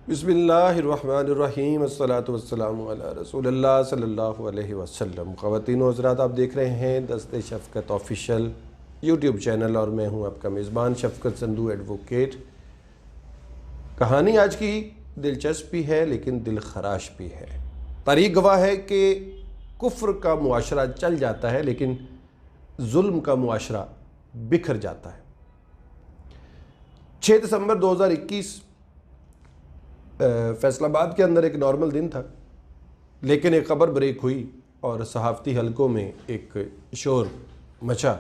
بسم اللہ الرحمن الرحیم الصلاۃ والسلام علی رسول اللہ صلی اللہ علیہ وسلم۔ خواتین و حضرات، آپ دیکھ رہے ہیں دست شفقت آفیشیل یوٹیوب چینل اور میں ہوں آپ کا میزبان شفقت سندھو ایڈوکیٹ۔ کہانی آج کی دلچسپ بھی ہے لیکن دل خراش بھی ہے۔ تاریخ گواہ ہے کہ کفر کا معاشرہ چل جاتا ہے لیکن ظلم کا معاشرہ بکھر جاتا ہے۔ 6 دسمبر 2021 فیصل آباد کے اندر ایک نارمل دن تھا، لیکن ایک خبر بریک ہوئی اور صحافتی حلقوں میں ایک شور مچا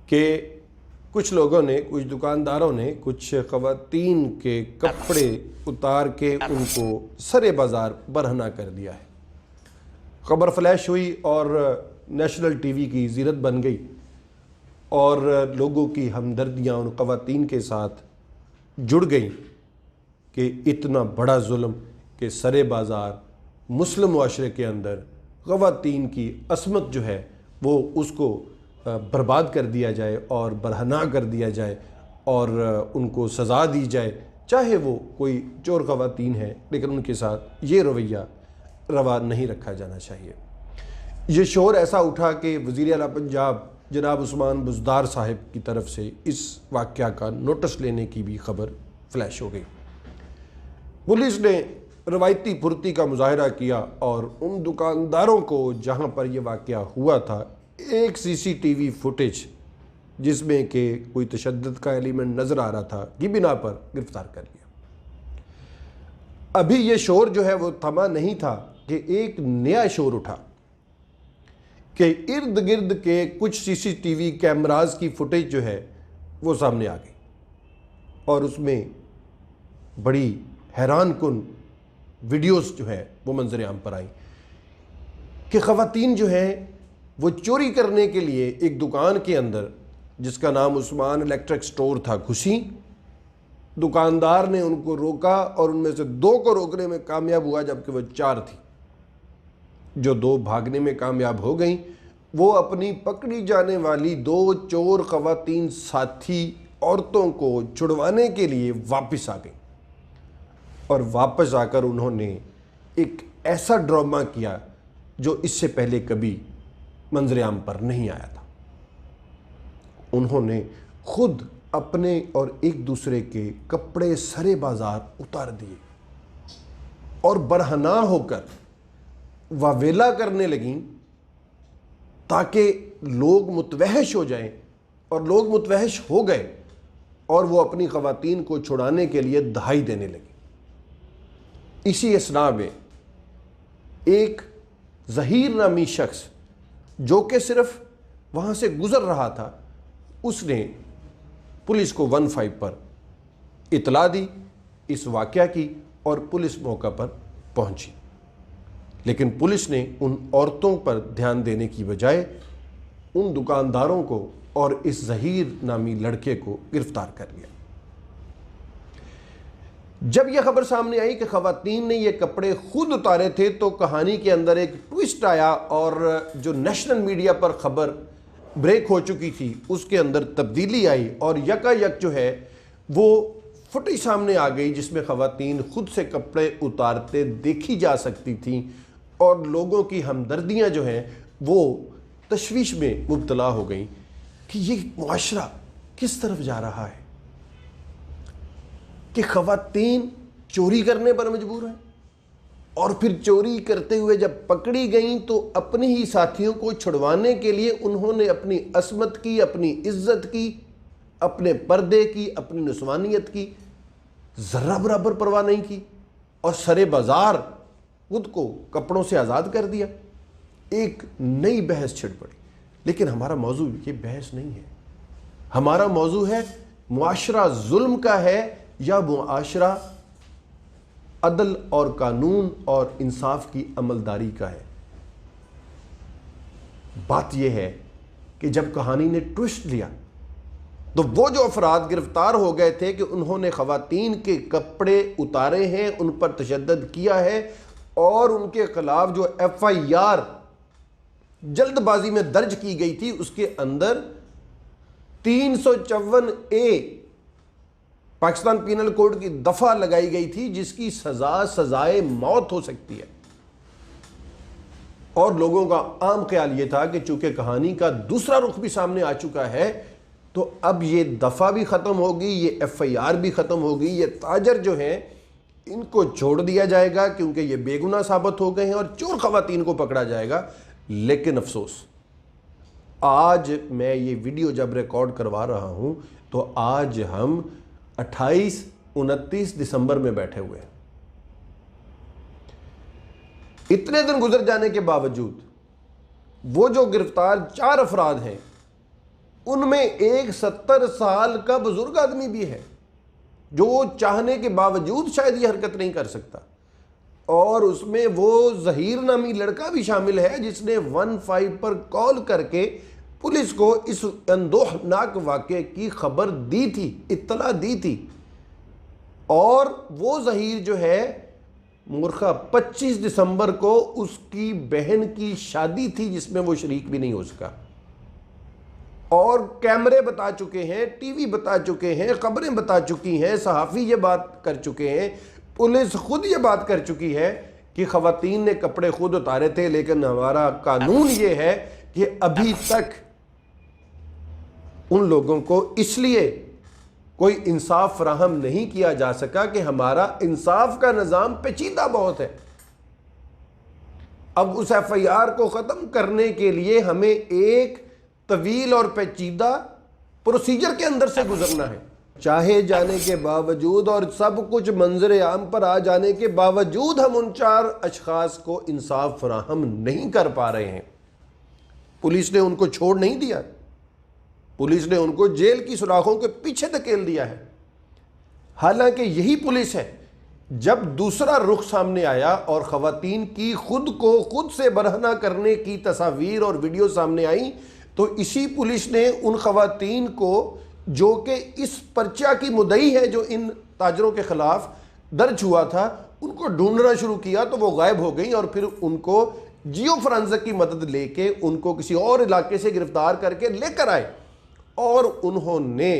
کہ کچھ لوگوں نے، کچھ دکانداروں نے کچھ خواتین کے کپڑے اتار کے ان کو سرے بازار برہنہ کر دیا ہے۔ خبر فلیش ہوئی اور نیشنل ٹی وی کی زینت بن گئی اور لوگوں کی ہمدردیاں ان خواتین کے ساتھ جڑ گئیں کہ اتنا بڑا ظلم کہ سرے بازار مسلم معاشرے کے اندر خواتین کی عصمت جو ہے وہ اس کو برباد کر دیا جائے اور برہنہ کر دیا جائے اور ان کو سزا دی جائے، چاہے وہ کوئی چور خواتین ہے، لیکن ان کے ساتھ یہ رویہ روا نہیں رکھا جانا چاہیے۔ یہ شور ایسا اٹھا کہ وزیر اعلیٰ پنجاب جناب عثمان بزدار صاحب کی طرف سے اس واقعہ کا نوٹس لینے کی بھی خبر فلیش ہو گئی۔ پولیس نے روایتی پھرتی کا مظاہرہ کیا اور ان دکانداروں کو جہاں پر یہ واقعہ ہوا تھا ایک سی سی ٹی وی فوٹیج جس میں کہ کوئی تشدد کا ایلیمنٹ نظر آ رہا تھا کی بنا پر گرفتار کر لیا۔ ابھی یہ شور جو ہے وہ تھما نہیں تھا کہ ایک نیا شور اٹھا کہ ارد گرد کے کچھ سی سی ٹی وی کیمراز کی فوٹیج جو ہے وہ سامنے آ گئی اور اس میں بڑی حیران کن ویڈیوز جو ہے وہ منظر عام پر آئیں کہ خواتین جو ہیں وہ چوری کرنے کے لیے ایک دکان کے اندر جس کا نام عثمان الیکٹرک سٹور تھا گھسیں۔ دکاندار نے ان کو روکا اور ان میں سے 2 کو روکنے میں کامیاب ہوا جبکہ وہ 4 تھی۔ جو 2 بھاگنے میں کامیاب ہو گئیں وہ اپنی پکڑی جانے والی 2 چور خواتین ساتھی عورتوں کو چھڑوانے کے لیے واپس آ گئیں اور واپس آ کر انہوں نے ایک ایسا ڈرامہ کیا جو اس سے پہلے کبھی منظر عام پر نہیں آیا تھا۔ انہوں نے خود اپنے اور ایک دوسرے کے کپڑے سرے بازار اتار دیے اور برہنہ ہو کر واویلا کرنے لگیں تاکہ لوگ متوحش ہو جائیں، اور لوگ متوحش ہو گئے اور وہ اپنی خواتین کو چھڑانے کے لیے دہائی دینے لگے۔ اسی اثناء میں ایک ظہیر نامی شخص جو کہ صرف وہاں سے گزر رہا تھا، اس نے پولیس کو 15 پر اطلاع دی اس واقعہ کی اور پولیس موقع پر پہنچی، لیکن پولیس نے ان عورتوں پر دھیان دینے کی بجائے ان دکانداروں کو اور اس ظہیر نامی لڑکے کو گرفتار کر لیا۔ جب یہ خبر سامنے آئی کہ خواتین نے یہ کپڑے خود اتارے تھے تو کہانی کے اندر ایک ٹوسٹ آیا اور جو نیشنل میڈیا پر خبر بریک ہو چکی تھی اس کے اندر تبدیلی آئی اور یکا یک جو ہے وہ فوٹیج سامنے آ گئی جس میں خواتین خود سے کپڑے اتارتے دیکھی جا سکتی تھیں اور لوگوں کی ہمدردیاں جو ہیں وہ تشویش میں مبتلا ہو گئیں کہ یہ معاشرہ کس طرف جا رہا ہے کہ خواتین چوری کرنے پر مجبور ہیں اور پھر چوری کرتے ہوئے جب پکڑی گئیں تو اپنی ہی ساتھیوں کو چھڑوانے کے لیے انہوں نے اپنی عصمت کی، اپنی عزت کی، اپنے پردے کی، اپنی نسوانیت کی ذرہ برابر پرواہ نہیں کی اور سرے بازار خود کو کپڑوں سے آزاد کر دیا۔ ایک نئی بحث چھڑ پڑی، لیکن ہمارا موضوع یہ بحث نہیں ہے۔ ہمارا موضوع ہے معاشرہ ظلم کا ہے یا معاشرہ عدل اور قانون اور انصاف کی عملداری کا ہے۔ بات یہ ہے کہ جب کہانی نے ٹوسٹ لیا تو وہ جو افراد گرفتار ہو گئے تھے کہ انہوں نے خواتین کے کپڑے اتارے ہیں، ان پر تشدد کیا ہے اور ان کے خلاف جو ایف آئی آر جلد بازی میں درج کی گئی تھی اس کے اندر 354A پاکستان پینل کوڈ کی دفعہ لگائی گئی تھی جس کی سزائے موت ہو سکتی ہے، اور لوگوں کا عام خیال یہ تھا کہ چونکہ کہانی کا دوسرا رخ بھی سامنے آ چکا ہے تو اب یہ دفعہ بھی ختم ہوگی، یہ ایف آئی آر بھی ختم ہوگی، یہ تاجر جو ہیں ان کو چھوڑ دیا جائے گا کیونکہ یہ بے گناہ ثابت ہو گئے ہیں، اور چور خواتین کو پکڑا جائے گا۔ لیکن افسوس، آج میں یہ ویڈیو جب ریکارڈ کروا رہا ہوں تو آج ہم 28-29 دسمبر میں بیٹھے ہوئے ہیں۔ اتنے دن گزر جانے کے باوجود وہ جو گرفتار 4 افراد ہیں ان میں ایک 70 سال کا بزرگ آدمی بھی ہے جو چاہنے کے باوجود شاید یہ حرکت نہیں کر سکتا، اور اس میں وہ ظہیر نامی لڑکا بھی شامل ہے جس نے 15 پر کال کر کے پولیس کو اس اندوہناک واقعے کی خبر دی تھی، اطلاع دی تھی، اور وہ ظہیر جو ہے مورخہ 25 دسمبر کو اس کی بہن کی شادی تھی جس میں وہ شریک بھی نہیں ہو سکا، اور کیمرے بتا چکے ہیں، ٹی وی بتا چکے ہیں، خبریں بتا چکی ہیں، صحافی یہ بات کر چکے ہیں، پولیس خود یہ بات کر چکی ہے کہ خواتین نے کپڑے خود اتارے تھے، لیکن ہمارا قانون یہ ہے کہ ابھی تک ان لوگوں کو اس لیے کوئی انصاف فراہم نہیں کیا جا سکا کہ ہمارا انصاف کا نظام پیچیدہ بہت ہے۔ اب اس ایف آئی آر کو ختم کرنے کے لیے ہمیں ایک طویل اور پیچیدہ پروسیجر کے اندر سے گزرنا ہے، چاہے جانے کے باوجود اور سب کچھ منظر عام پر آ جانے کے باوجود ہم ان 4 اشخاص کو انصاف فراہم نہیں کر پا رہے ہیں۔ پولیس نے ان کو چھوڑ نہیں دیا، پولیس نے ان کو جیل کی سوراخوں کے پیچھے دھکیل دیا ہے، حالانکہ یہی پولیس ہے جب دوسرا رخ سامنے آیا اور خواتین کی خود کو خود سے برہنہ کرنے کی تصاویر اور ویڈیو سامنے آئیں تو اسی پولیس نے ان خواتین کو جو کہ اس پرچہ کی مدعی ہے جو ان تاجروں کے خلاف درج ہوا تھا ان کو ڈھونڈنا شروع کیا تو وہ غائب ہو گئیں، اور پھر ان کو جیو فرانزک کی مدد لے کے ان کو کسی اور علاقے سے گرفتار کر کے لے کر آئے، اور انہوں نے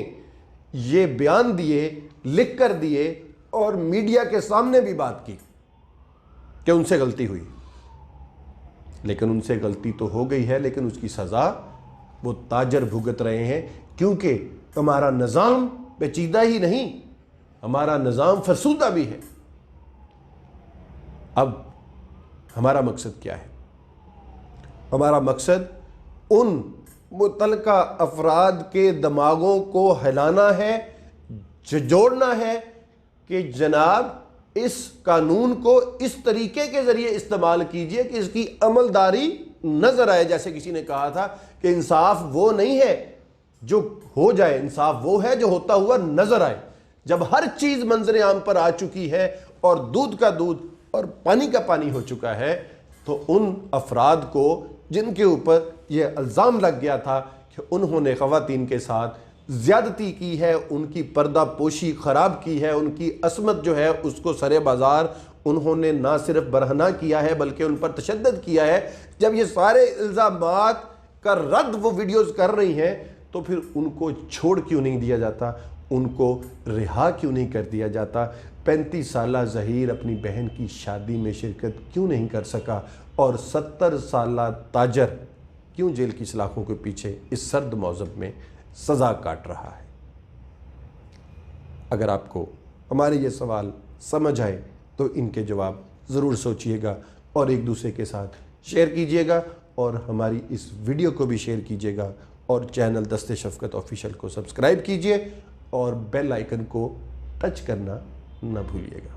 یہ بیان دیے، لکھ کر دیے اور میڈیا کے سامنے بھی بات کی کہ ان سے غلطی ہوئی، لیکن ان سے غلطی تو ہو گئی ہے، لیکن اس کی سزا وہ تاجر بھگت رہے ہیں، کیونکہ ہمارا نظام پیچیدہ ہی نہیں، ہمارا نظام فرسودہ بھی ہے۔ اب ہمارا مقصد کیا ہے؟ ہمارا مقصد ان متعلقہ افراد کے دماغوں کو ہلانا ہے، جوڑنا ہے کہ جناب اس قانون کو اس طریقے کے ذریعے استعمال کیجئے کہ اس کی عملداری نظر آئے۔ جیسے کسی نے کہا تھا کہ انصاف وہ نہیں ہے جو ہو جائے، انصاف وہ ہے جو ہوتا ہوا نظر آئے۔ جب ہر چیز منظر عام پر آ چکی ہے اور دودھ کا دودھ اور پانی کا پانی ہو چکا ہے تو ان افراد کو جن کے اوپر یہ الزام لگ گیا تھا کہ انہوں نے خواتین کے ساتھ زیادتی کی ہے، ان کی پردہ پوشی خراب کی ہے، ان کی عصمت جو ہے اس کو سرے بازار انہوں نے نہ صرف برہنہ کیا ہے بلکہ ان پر تشدد کیا ہے، جب یہ سارے الزامات کا رد وہ ویڈیوز کر رہی ہیں تو پھر ان کو چھوڑ کیوں نہیں دیا جاتا، ان کو رہا کیوں نہیں کر دیا جاتا؟ 35 سالہ ظہیر اپنی بہن کی شادی میں شرکت کیوں نہیں کر سکا، اور 70 سالہ تاجر کیوں جیل کی سلاخوں کے پیچھے اس سرد موسم میں سزا کاٹ رہا ہے؟ اگر آپ کو ہمارے یہ سوال سمجھ آئے تو ان کے جواب ضرور سوچئے گا اور ایک دوسرے کے ساتھ شیئر کیجئے گا، اور ہماری اس ویڈیو کو بھی شیئر کیجئے گا، اور چینل دست شفقت آفیشیل کو سبسکرائب کیجئے اور بیل آئیکن کو ٹچ کرنا نہ بھولیے گا۔